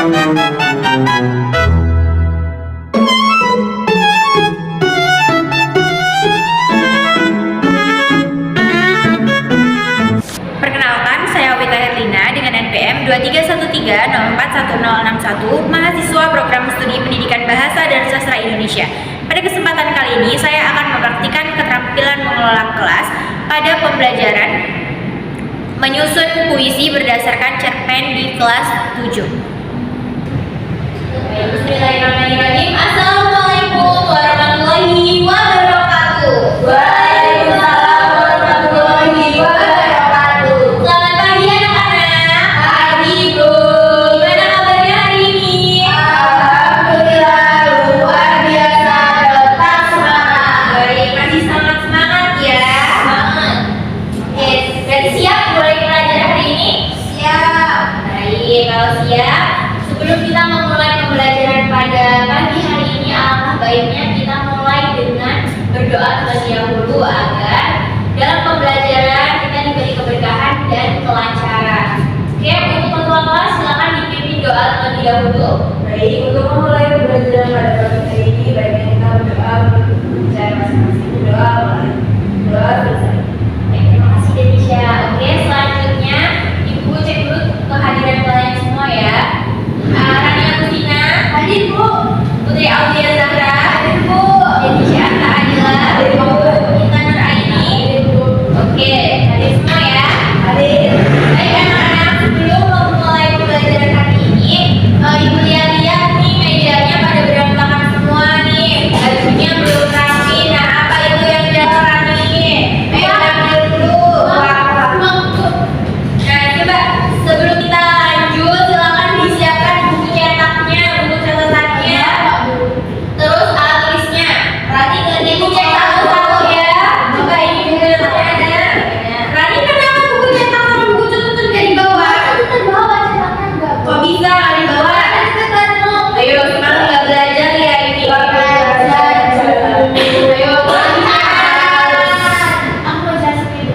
Perkenalkan, saya Wita Herlina dengan NPM 2313041061, mahasiswa program studi pendidikan bahasa dan sastra Indonesia. Pada kesempatan kali ini, saya akan mempraktikkan keterampilan mengelola kelas pada pembelajaran menyusun puisi berdasarkan cerpen di kelas 7. Bismillahirrahmanirrahim. Assalamualaikum warahmatullahi wabarakatuh. Waalaikumsalam warahmatullahi wabarakatuh. Selamat pagi anak-anak. Pagi Bu. Gimana kabarnya hari ini? Alhamdulillah luar biasa, tetap semangat. Baik, masih sangat semangat ya. Semangat. Oke, berarti siap mulai belajar hari ini? Siap. Baik, kalau siap, sebelum kita memulai pembelajaran pada pagi hari ini, alangkah baiknya kita mulai dengan berdoa terlebih dahulu agar dalam pembelajaran kita diberi keberkahan dan kelancaran. Oke, untuk ketua kelas silakan dipimpin doa terlebih dahulu. Baik, untuk memulai pembelajaran pada pagi hari ini, baiknya kita berdoa secara masing-masing. Doa selesai. Baik, terima kasih Denisha. Oke, selanjutnya Ibu cek dulu kehadiran kalian semua ya. Rani Agustina, hadir Bu. Putri Aulia Zahra, hadir Bu. Denisha Anta Adila, hadir Bu. Intan Nur Aini, hadir Bu. Oke, hadir semua ya. Hadir. Baik anak-anak, sebelum memulai pembelajaran hari ini, Ibu lihat-lihat nih mejanya pada berantakan semua nih. Bajunya belum rapi. Nah, apa itu yang jalan nih? Ayo ambil dulu. Nah, coba sebelum kita lanjut, silakan disiapkan buku cetaknya, buku catatannya, terus alat tulisnya. Perhatikan ibu cek satu-satu ya. Coba ini buku cetaknya ada. Rani, kenapa buku cetak sama buku catatan nggak dibawa? Kita bawa cetaknya enggak. Kok bisa nggak dibawa? Ayo, semangat nggak belajar ya ini. Ayo, aku mau jelasin.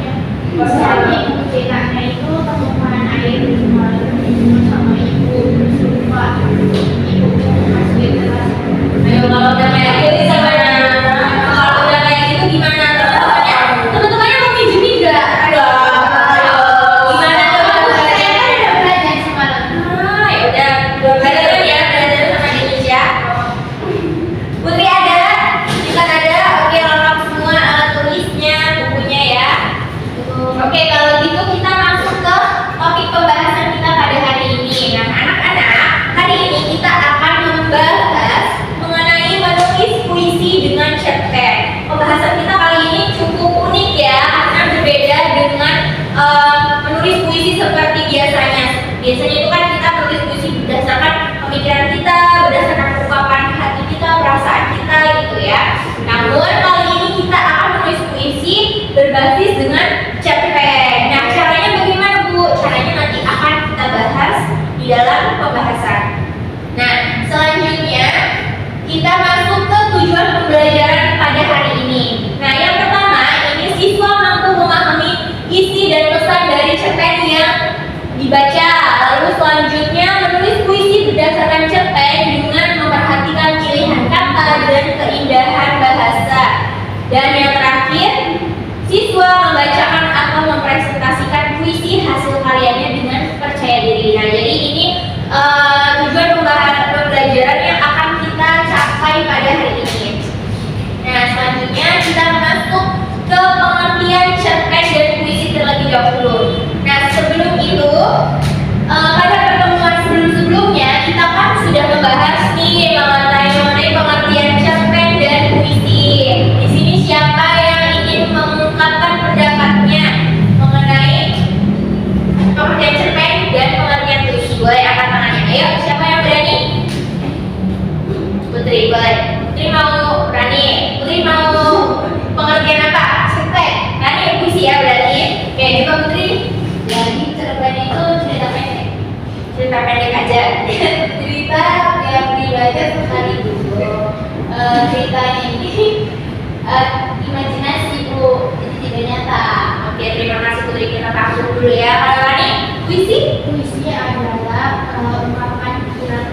Jadi buku cetaknya itu temuan air di rumah sama ibu lupa ibu masukin ke kelas. Ayo, kalau udah kayak gitu gimana? Kalau udah kayak gitu gimana? Teman-temannya mau pinjemin nggak? Ayo, gimana coba? Saya kan udah belajar semalam. Ya udah belajar ya, belajar sama Indonesia. Putri ada, Intan ada. Oke, lengkap semua alat tulisnya, bukunya ya. Oke, kalau gitu kita masuk ke topik pembahasan kita pada hari ini. Nah, anak-anak, hari ini kita akan membahas mengenai menulis puisi dengan cerpen. Pembahasan kita kali ini cukup unik ya, karena berbeda dengan menulis puisi seperti biasanya. Biasanya itu kan kita menulis puisi berdasarkan pemikiran kita, berdasarkan ungkapan hati kita, perasaan kita gitu ya. Namun kali ini kita akan menulis puisi berbasis dengan cerpen. Nah, caranya bagaimana Bu? Caranya nanti akan kita bahas di dalam pembahasan. Nah, selanjutnya kita masuk ke tujuan pembelajaran pada hari ini. Nah, yang pertama ini siswa mampu memahami isi dan pesan dari cerpen yang dibaca. Lalu selanjutnya menulis puisi berdasarkan cerpen dengan memperhatikan pilihan kata dan keindahan bahasa. Dan yang terakhir, siswa membacakan atau mempresentasikan puisi hasil karyanya dengan percaya diri. Nah, jadi ini tujuan pembelajaran yang akan kita capai pada hari ini. Nah, selanjutnya kita masuk ke pengertian cerpen dan puisi terlebih dahulu. Nah, sebelum itu, pada pertemuan sebelum-sebelumnya kita kan sudah membahas nih mengenai pengertian cerpen dan puisi. Di sini siapa yang ingin mengungkapkan pendapatnya mengenai pengertian cerpen dan pengertian puisi? Boleh angkat tangannya. Ayo, siapa yang berani? Putri, boleh. Putri mau berani. Putri mau pengertian apa? Cerpen. Berani puisi ya berarti. Oke, coba Putri. Jadi cerpen itu cerita pendek. Cerita pendek aja. Cerita yang dibaca sekali dulu. Ceritanya ini imajinasi Bu, jadi tidak nyata. Oke, terima kasih Putri, kita tahu dulu ya. Kalau Rani, puisi? Puisi adalah ungkapan pikiran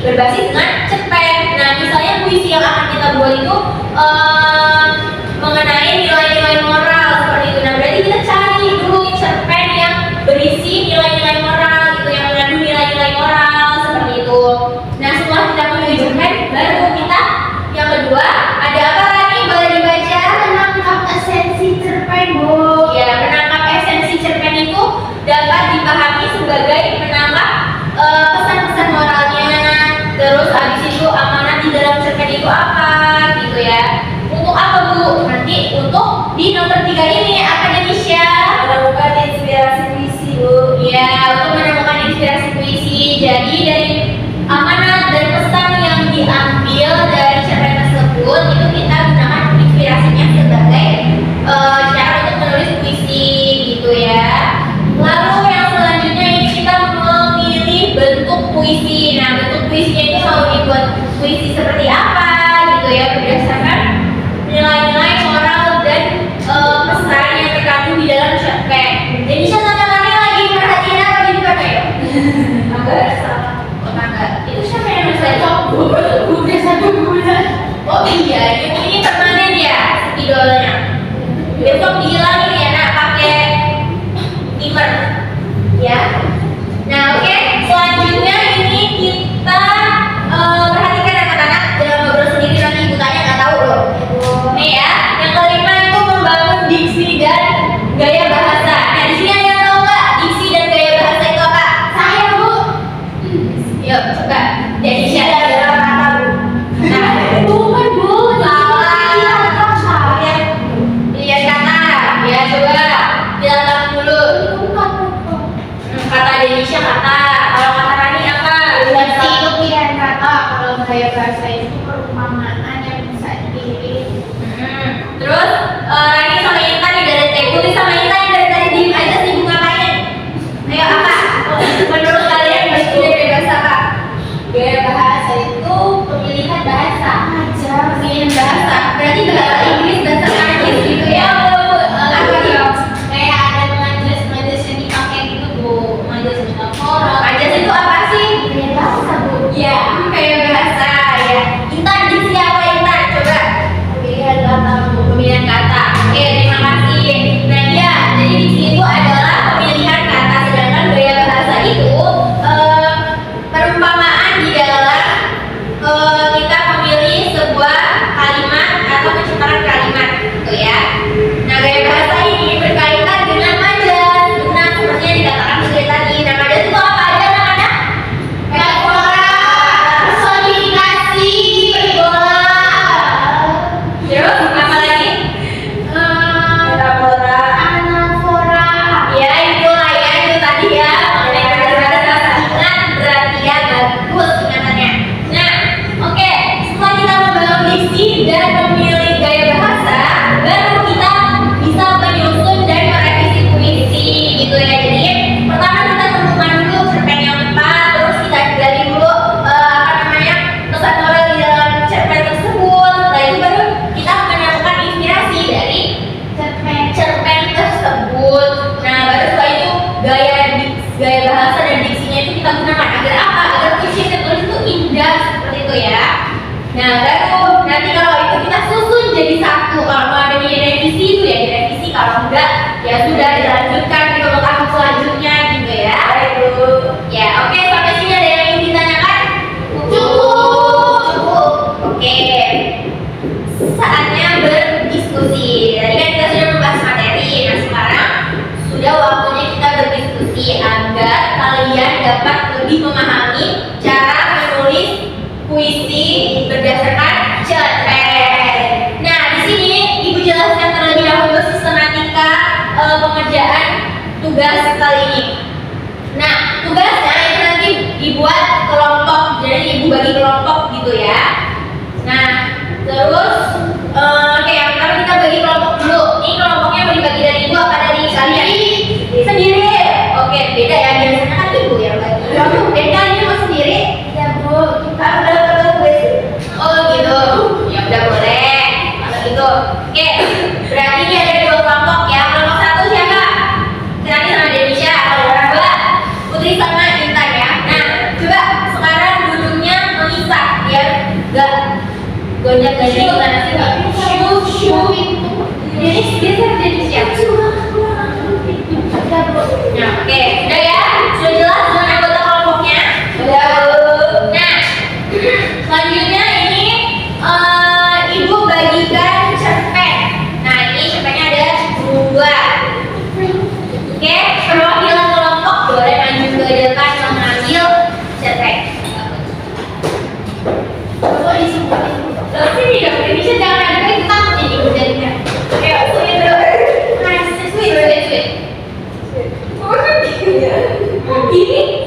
berbasis dengan cerpen. Nah, misalnya puisi yang akan kita buat itu mengenai nilai-nilai moral seperti itu. Nah, berarti kita cari dulu cerpen yang berisi nilai-nilai moral gitu, yang mengandung nilai-nilai moral seperti itu. Nah, setelah kita memilih cerpen, baru kita yang kedua ada apa lagi? Boleh dibaca? Menangkap esensi cerpen, Bu. Ya, menangkap esensi cerpen itu dapat dipahami sebagai menangkap pesan-pesan moralnya. Terus habis itu amanat di dalam cerpen itu apa gitu ya. Untuk apa, Bu? Nanti untuk di nomor 3 ini akademisya Menemukan inspirasi puisi, Bu. ya, untuk menemukan inspirasi puisi. Jadi dari amanat dan pesan yang diambil dari cerpen tersebut itu kita gunakan inspirasinya sebagai cara untuk menulis puisi gitu ya. Lalu yang selanjutnya ini kita memilih bentuk puisi. Nah, bentuk puisinya itu mau dibuat puisi seperti apa gitu ya, berdasarkan nilai-nilai moral dan pesan yang terkandung di dalam cerpen. Jadi contohnya lagi perhatiin apa di depan ya? Angga sama. Oh, enggak. Itu siapa yang nulis lagi? Oh iya, ini permanen ya idolanya. Besok dihilangin ya, nak pakai timer ya. Nah, oke. Selanjutnya ini kita perhatikan anak-anak jangan ngobrol sendiri, nanti ibu tanya nggak tahu loh. Nih ya, yang kelima itu membangun diksi dan gaya bahasa. Nah, di sini ada yang tahu nggak diksi dan gaya bahasa itu apa? Saya, Bu. Yuk, coba. Jadi siapa Adalah kata, Bu. Nah, Bukan, Bu. salah. Lihat kata, ya coba dilalang dulu. Bukan, Bu. Kata Denisha kata, kalau kata Rani apa? Diksi itu pilihan kata. Kalau gaya bahasa itu perumpamaan yang bisa dipilih. Terus Rani sama Intan nih dari Tulis sama Intan nih dari tadi diem aja sibuk ngapain? Ayo apa? Menurut kalian diksi dan gaya bahasa apa? Gaya bahasa itu pemilihan bahasa aja. Pemilihan bahasa. Berarti bahasa Inggris, bahasa Prancis gitu ya? Apa nih? Kayak ada majelis-majelis yang dipakai gitu, Bu. Majelis metafora. Majas itu apa sih? Gaya bahasa, Bu. Ya, kayak bahasa ya. Intan diksi apa Intan? Coba. Pemilihan kata, Bu. Pemilihan kata. Oke, terima kasih. Nah, ya, jadi diksi itu adalah pemilihan kata, sedangkan gaya bahasa itu perumpamaan di dalam kita memilih sebuah kalimat atau penciptaan kalimat gitu ya. Nah, gaya bahasa ini berkaitan dengan majas. Nah, seperti yang dikatakan Sri tadi. Nah, majas itu apa aja anak-anak? Metafora, personifikasi, perbola. Terus apa lagi? Metafora. Anafora. Ya, itu lah ya, itu tadi ya. Mengenai kata-kata ingat berarti ya, bagus ingatannya. Nah, oke, setelah kita membangun diksi dan memilih gaya bahasa, baru kita bisa menyusun dan merevisi puisi gitu ya. Jadi pertama kita tentukan dulu cerpen yang tepat, terus kita gali dulu pesan moral di dalam cerpen tersebut. Setelah itu baru kita menemukan inspirasi dari cerpen tersebut. Nah, baru setelah itu gaya bahasa dan diksinya itu kita gunakan agar apa? Agar puisi yang tertulis itu indah seperti itu ya. Nah, baru nanti kalau itu kita susun jadi satu. Kalau mau ada direvisi itu ya direvisi. Kalau enggak ya sudah dilanjutkan di tahap selanjutnya gitu ya. Baik, Bu. Ya, oke, sampai sini ada yang ingin ditanyakan? Cukup. Cukup. Oke. Saatnya berdiskusi. Tadi kan kita sudah membahas materi. Nah, sekarang sudah waktunya kita berdiskusi agar kalian dapat lebih memahami cara menulis puisi berdasarkan cerpen. Nah, di sini Ibu jelaskan terlebih dahulu sistematika pengerjaan tugas kali ini. Nah, tugasnya itu nanti dibuat kelompok, jadi Ibu bagi kelompok gitu ya. Nah, terus oke, yang pertama kita bagi kelompok dulu. Ini kelompoknya mau dibagi dari Ibu apa dari kalian? Sendiri. Oke, beda ya, biasanya kan Ibu yang bagi. Dan kalian mau sendiri? Ya, Bu. Kita Oh gitu, ya udah boleh. Kalau gitu, oke. Berarti ini ada dua kelompok ya. Kelompok satu siapa? Kenalin sama Denis. Gonjang-ganjing gimana sih Kak? Syuk. Jadi siapa? Nah, oke, udah ya? Sudah jelas dengan anggota kelompoknya? Udah. Nah, selanjutnya ini ibu bagikan cerpen. Nah, ini cerpennya ada 2. Oke, perwakilan kelompok boleh maju ke depan mengambil cerpen. Coba disebutin. Terus ini dong, bisa jangan ada yang takut jadi budaknya. Oke, sweet bro. Nice, sweet. Oh, kan gini ya? Gini,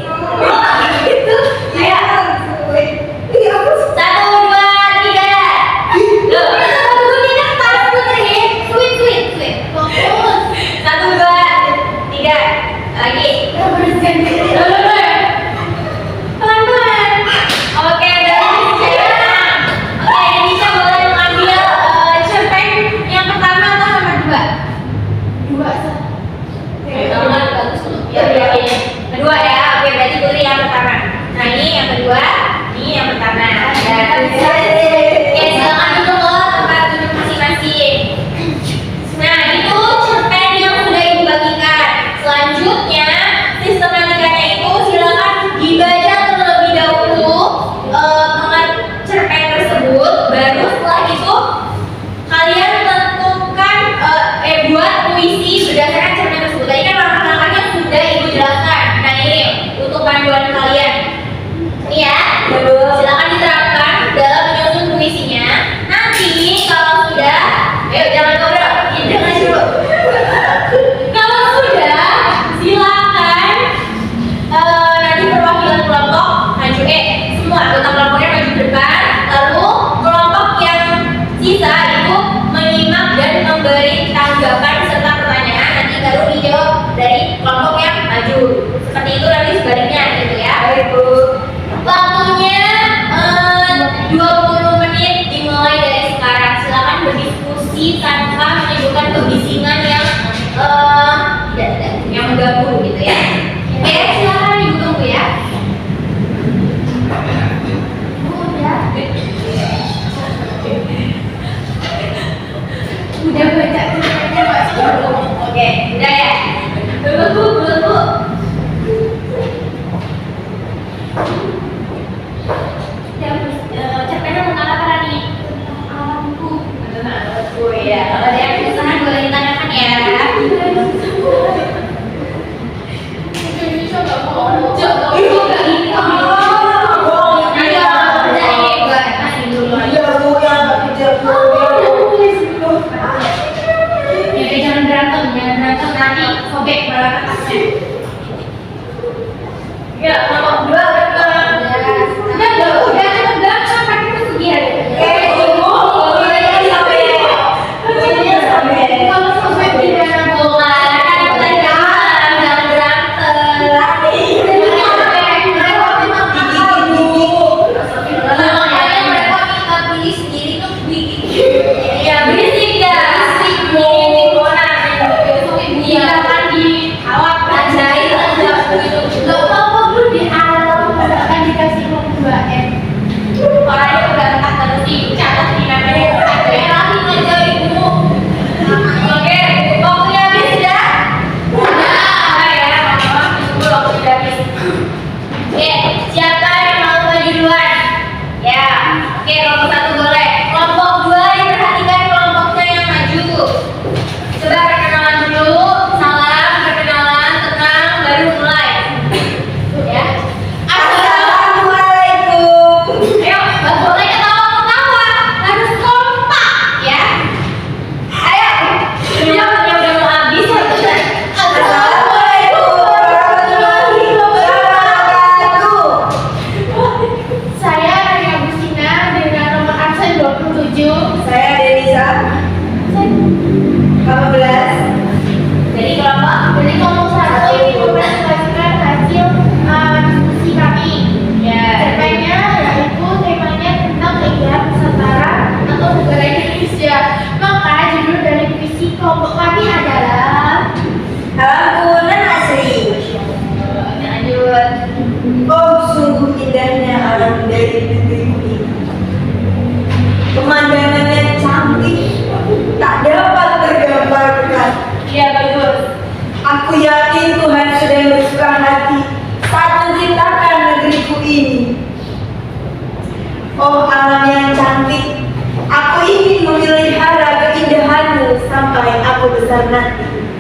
Oh alam yang cantik, aku ingin memelihara keindahanmu sampai aku besar nanti,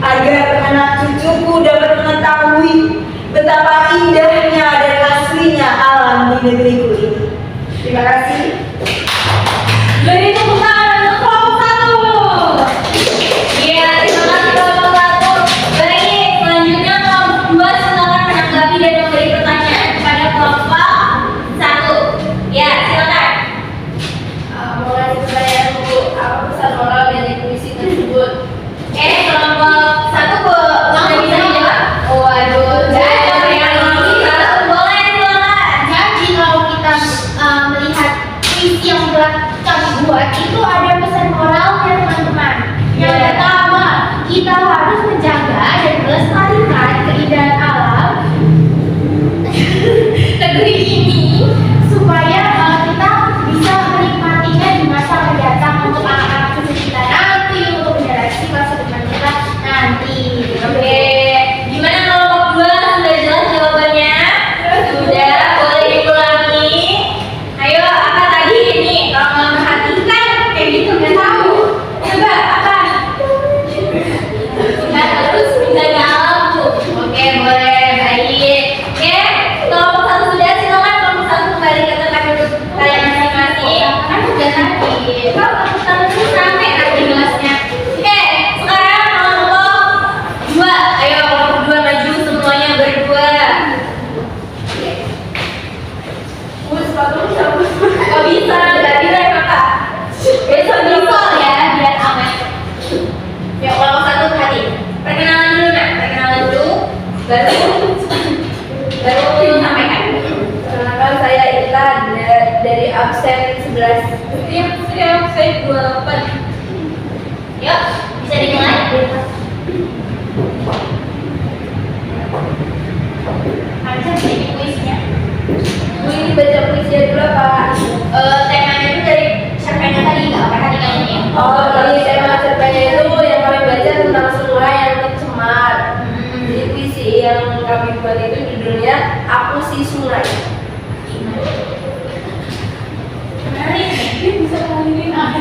agar anak cucuku dapat mengetahui betapa indahnya dan aslinya alam di negeriku ini. Terima kasih. Beri tepuk tangan untuk kelompok 1. Iya, terima kasih kelompok 1. Baik, selanjutnya kelompok 2 silakan menanggapi dan memberi pertanyaan kepada kelompok 1. Ya, silakan. Mulai pertanyaan dulu, apa pesan moral dari puisi tersebut? Kelompok 1 sudah bisa dijawab? Waduh, Boleh, silakan. jadi kalau kita melihat puisi yang telah kami buat itu ada pesan moralnya teman-teman. Yang pertama, kita harus menjaga dan melestarikan keindahan alam negeri ini supaya kita bisa menikmatinya di masa mendatang untuk anak-anak cucu kita nanti, untuk generasi masa depan kita nanti. Oke, gimana kelompok 2? Sudah jelas jawabannya? Sudah, boleh diulangi. Ayo, apa tadi ini? Kalau nggak perhatikan, kayak gitu nggak tahu. Coba, apa? Nggak terus menjaga alam tuh. Oke, boleh, baik. Oke, kelompok 1 sudah, silakan kelompok 1 kembali ke tempat duduk kalian masing-masing. Kan udah tadi. Kalau kelompok 1 sampai nanti jelasnya. Oke, sekarang kelompok 2. Ayo kelompok 2 maju semuanya berdua. Oh bisa, nggak bisa ya kakak? Besok bisa ya, biar aman. Ya kelompok 1 hati. Perkenalan dulu nak, perkenalan dulu. Baru sampaikan. Perkenalkan saya Ita dari absen 11. Saya absen 28. Yuk, bisa dimulai. Ada sih kuisnya. Ini baca puisi dulu apa? Temanya itu dari cerpennya tadi, nggak perhatikan ini. Oh, ini tema cerpennya itu yang kami baca tentang sungai yang tercemar. Jadi puisi yang kami buat itu judulnya Aku Si Sungai. Menarik, bisa ngomongin apa?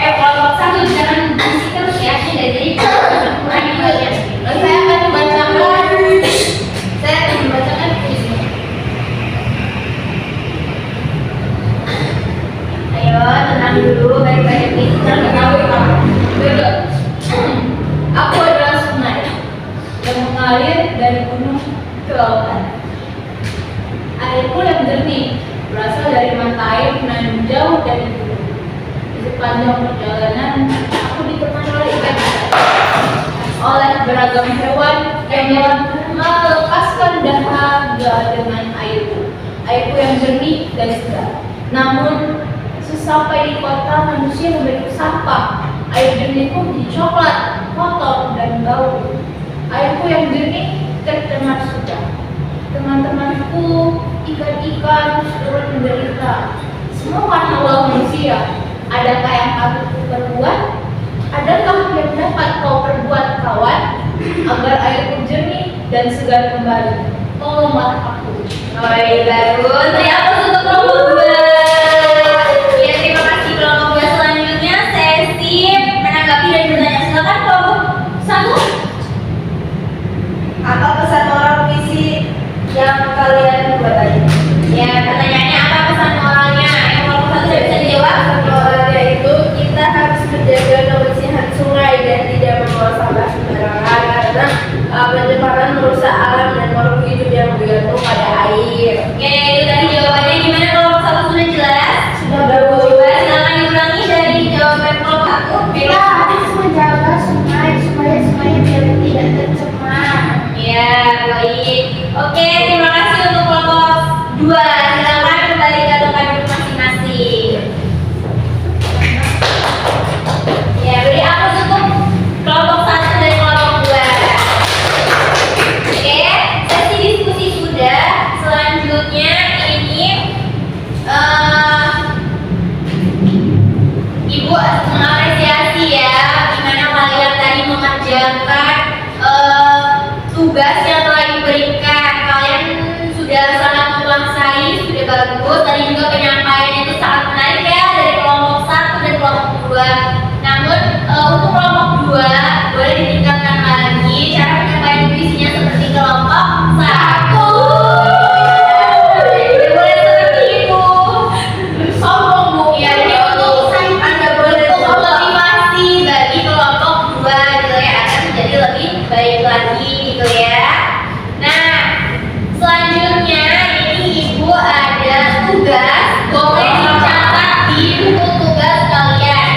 Kelompok 1 jangan bisik terus ya, dari kurangi banyak. Saya akan membacakan puisinya. Ayo, tenang dulu, baik-baik ini terkenal duduk. Aku adalah sungai yang mengalir dari gunung ke lautan. Airku yang jernih berasal dari mata air yang jauh dari gunung. Di sepanjang perjalanan, aku ditemani oleh ikan, oleh beragam hewan yang melepaskan dahaga dengan airku. Airku yang jernih dan segar. Namun, sesampai di kota, manusia memberi sampah. Air jernihku menjadi coklat, kotor, dan bau. Airku yang jernih tercemar sudah. Teman-temanku, ikan-ikan turut menderita. Semua karena ulah manusia. Adakah yang harus perbuat? Adakah yang dapat kau perbuat, kawan, agar airku jernih dan segar kembali? Tolonglah aku. Baru teriak untuk kelompok 2. Ya, terima kasih kelompok 2. Selanjutnya sesi menanggapi dan bertanya. Silakan kelompok 1. Apa pesan moral puisi yang kalian buat tadi? Ya, pertanyaannya apa pesan moralnya? Yang kelompok 1 sudah bisa dijawab? Pesan moralnya itu kita harus menjaga kebersihan sungai dan tidak membuang sampah sembarangan karena pencemaran merusak alam dan makhluk hidup yang bergantung pada air. Oke, itu tadi jawabannya. Gimana kelompok 1 sudah jelas? Sudah bagus. Coba silakan diulangi dari jawaban kelompok 1. Kita harus menjaga sungai supaya sungainya biar tidak tercemar. Ya, baik. Oke, terima kasih untuk kelompok 2. Silakan kembali ke tempat duduk masing-masing. Ya, beri aplaus untuk kelompok 1 dan kelompok 2. Oke, sesi diskusi sudah. Selanjutnya ini Ibu mengapresiasi ya gimana kalian tadi mengerjakan tugas yang telah diberikan. Kalian sudah sangat menguasai, sudah bagus. Tadi juga penyampaian itu sangat menarik ya dari kelompok 1 dan kelompok 2. Namun untuk kelompok 2 boleh ditingkatkan lagi cara penyampaian puisinya seperti kelompok 1. Boleh seperti itu. Sombong Bu. Ya, ini untuk Anda boleh motivasi bagi kelompok 2 gitu ya agar menjadi lebih baik lagi gitu ya. Nah, selanjutnya ini Ibu ada tugas, boleh dicatat di buku tugas kalian.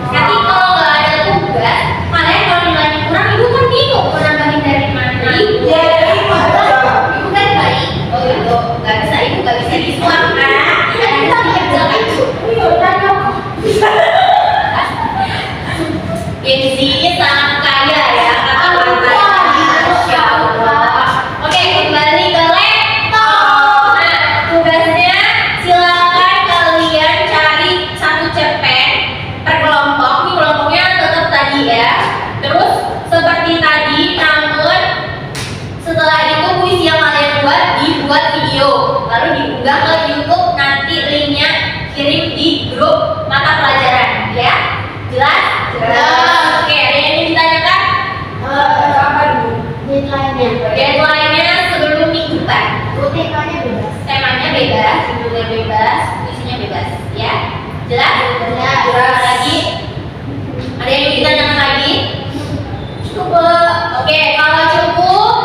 Nanti kalau nggak ada tugas, kalian kalau nilainya kurang, Ibu kan bingung mau nambahin dari mana. Ibu kan baik. Oh itu nggak bisa, Ibu nggak bisa disuap kan? Kita dikerjakan Ibu. Gengsinya sangat kaya ya kata-kata. Masya Allah. Oke, kembali ke laptop. Nah, tugasnya silakan kalian cari satu cerpen per kelompok. Ini kelompoknya tetap tadi ya. Terus seperti tadi, namun setelah itu puisi yang kalian buat dibuat video, lalu diunggah ke YouTube. Nanti linknya kirim di grup mata pelajaran, ya. Jelas? Oke, ada yang ingin ditanyakan? Deadline-nya sebelum minggu depan. Temanya bebas, judulnya bebas, puisinya bebas, ya. Jelas? Jelas. Lagi? Ada yang ingin ditanyakan lagi? Cukup. Oke, kalau cukup,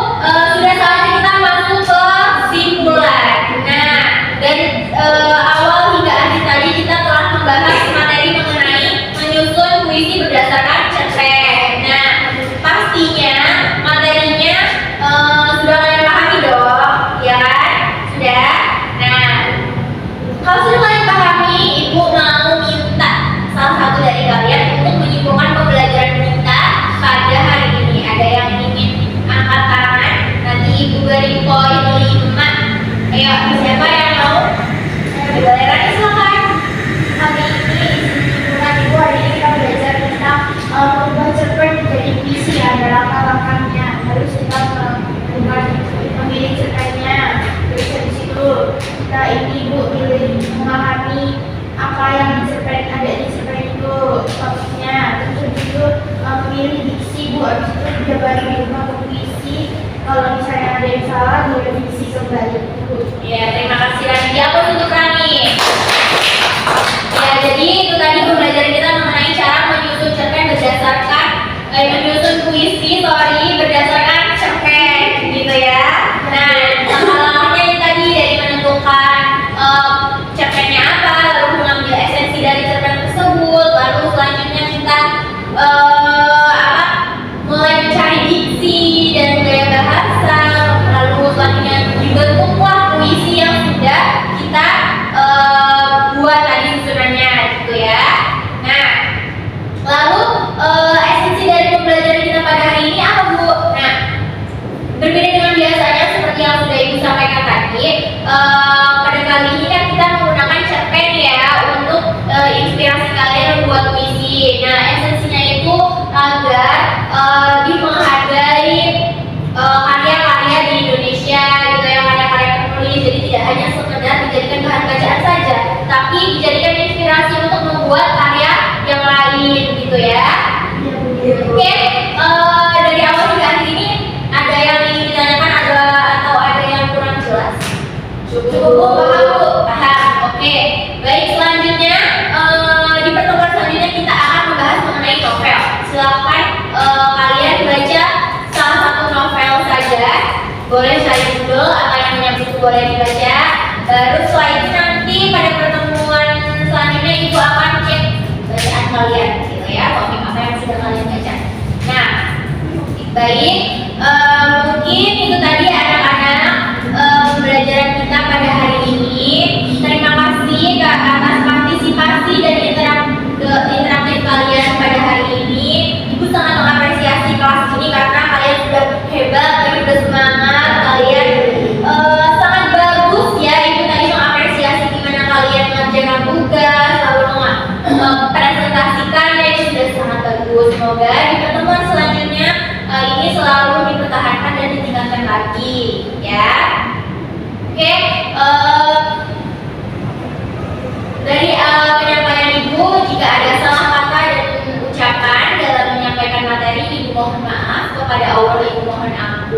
sudah saatnya kita masuk ke simpulan. Nah, dari awal hingga akhir tadi kita telah membahas materi mengenai menyusun puisi berdasarkan cerpen. Nah, pastinya materinya sudah kalian pahami dong, ya kan? Sudah. Nah, kalau sudah kalian pahami, Ibu mau minta salah satu dari kalian untuk menyimpulkan pembelajaran kita pada hari ini. Ada yang ingin angkat tangan? Nanti Ibu beri poin 5. Ayo, siapa yang mau? Boleh Rani, silakan. Hari ini simpulan Ibu, hari ini kita belajar tentang merubah cerpen menjadi puisi. Ada langkah-langkahnya. Harus kita memilih cerpennya. Terus habis itu kita ini Bu memahami apa yang ada di cerpen itu topiknya. Terus habis itu memilih diksi Bu. Habis itu dia baru diubah ke puisi. Kalau misalnya ada yang salah, direvisi kembali Bu. Ya, terima kasih Rani. Diaplus untuk Rani. Ya, jadi itu tadi pembelajaran kita mengenai cara menyusun cerpen berdasarkan menyusun puisi, berdasarkan cerpen, gitu ya. Nah, langkah-langkahnya ini tadi dari menentukan cerpennya apa, lalu mengambil esensi dari cerpen tersebut, lalu selanjutnya kita mulai mencari diksi dan gaya bahasa, lalu selanjutnya dibentuklah puisi yang sudah kita buat tadi susunannya gitu ya. Nah, lalu esensi dari pembelajaran kita pada hari ini apa Bu? Nah, berbeda dengan biasanya seperti yang sudah Ibu sampaikan tadi, pada kali ini kan kita menggunakan cerpen ya untuk inspirasi kalian membuat puisi. Nah, esensinya itu agar lebih menghargai karya-karya di Indonesia gitu ya, karya-karya penulis. Jadi tidak hanya sekedar dijadikan bahan bacaan saja, tapi dijadikan inspirasi untuk membuat karya yang lain gitu ya. Oke, dari awal hingga akhir ini ada yang ingin ditanyakan atau ada yang kurang jelas? Cukup paham Bu? Paham. Oke, baik, selanjutnya di pertemuan selanjutnya kita akan membahas mengenai novel. Silakan kalian baca salah satu novel saja. Boleh cari judul atau yang punya buku boleh dibaca. Baru setelah itu nanti pada pertemuan selanjutnya Ibu akan cek bacaan kalian gitu ya, topik apa yang sudah kalian baca. Nah, baik, mungkin itu tadi anak-anak pembelajaran kita pada hari ini.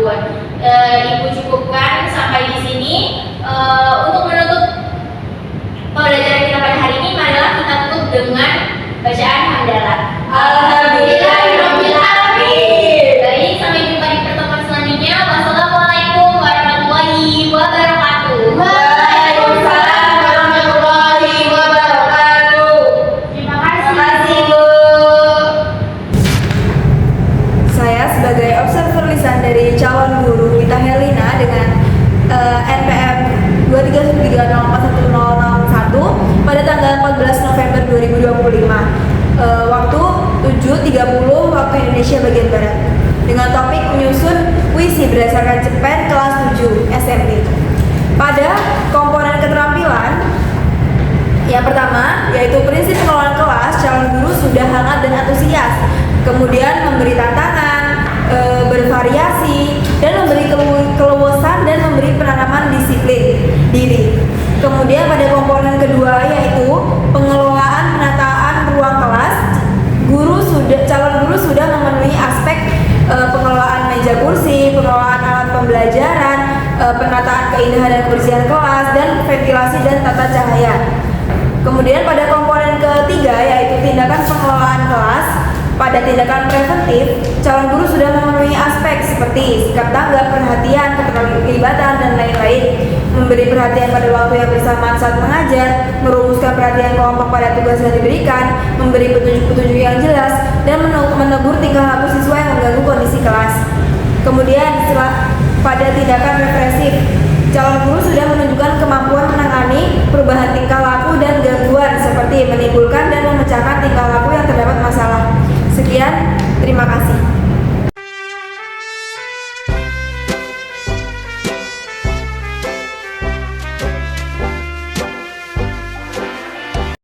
tahun. Ibu cukupkan sampai di sini. Untuk menutup pembelajaran kita pada hari ini, marilah kita tutup dengan bacaan hamdalah. Alhamdulillahirabbil alamin. Baik, sampai jumpa di pertemuan selanjutnya. Wassalamualaikum warahmatullahi wabarakatuh. Waalaikumsalam warahmatullahi wabarakatuh. Terima Terima kasih. kasih, Bu. Saya sebagai observer lisan dari calon guru Wita Helina dengan NPM 2313041 pada tanggal 14 November 2025. Waktu 7.30 waktu Indonesia bagian Barat. Dengan topik menyusun puisi berdasarkan cerpen kelas 7 SMP. Pada komponen keterampilan yang pertama, yaitu prinsip pengelolaan kelas, calon guru sudah hangat dan antusias. Kemudian memberi tantangan, bervariasi, dan memberi keluasan dan memberi penanaman disiplin diri. Kemudian pada komponen kedua, yaitu pengelolaan penataan ruang kelas, calon guru sudah memenuhi aspek pengelolaan meja kursi, pengelolaan alat pembelajaran, penataan keindahan dan kebersihan kelas, dan ventilasi dan tata cahaya. Kemudian pada komponen ketiga, yaitu tindakan pengelolaan kelas. Pada tindakan preventif, calon guru sudah memenuhi aspek seperti sikap tanggap, perhatian, keterlibatan, dan lain-lain. Memberi perhatian pada waktu yang bersamaan saat mengajar, merumuskan perhatian kelompok pada tugas yang diberikan, memberi petunjuk-petunjuk yang jelas, dan menegur tingkah laku siswa yang mengganggu kondisi kelas. Kemudian pada tindakan represif, calon guru sudah menunjukkan kemampuan menangani perubahan tingkah laku dan gangguan seperti menimbulkan dan memecahkan tingkah laku yang terdapat masalah. Sekian, terima kasih.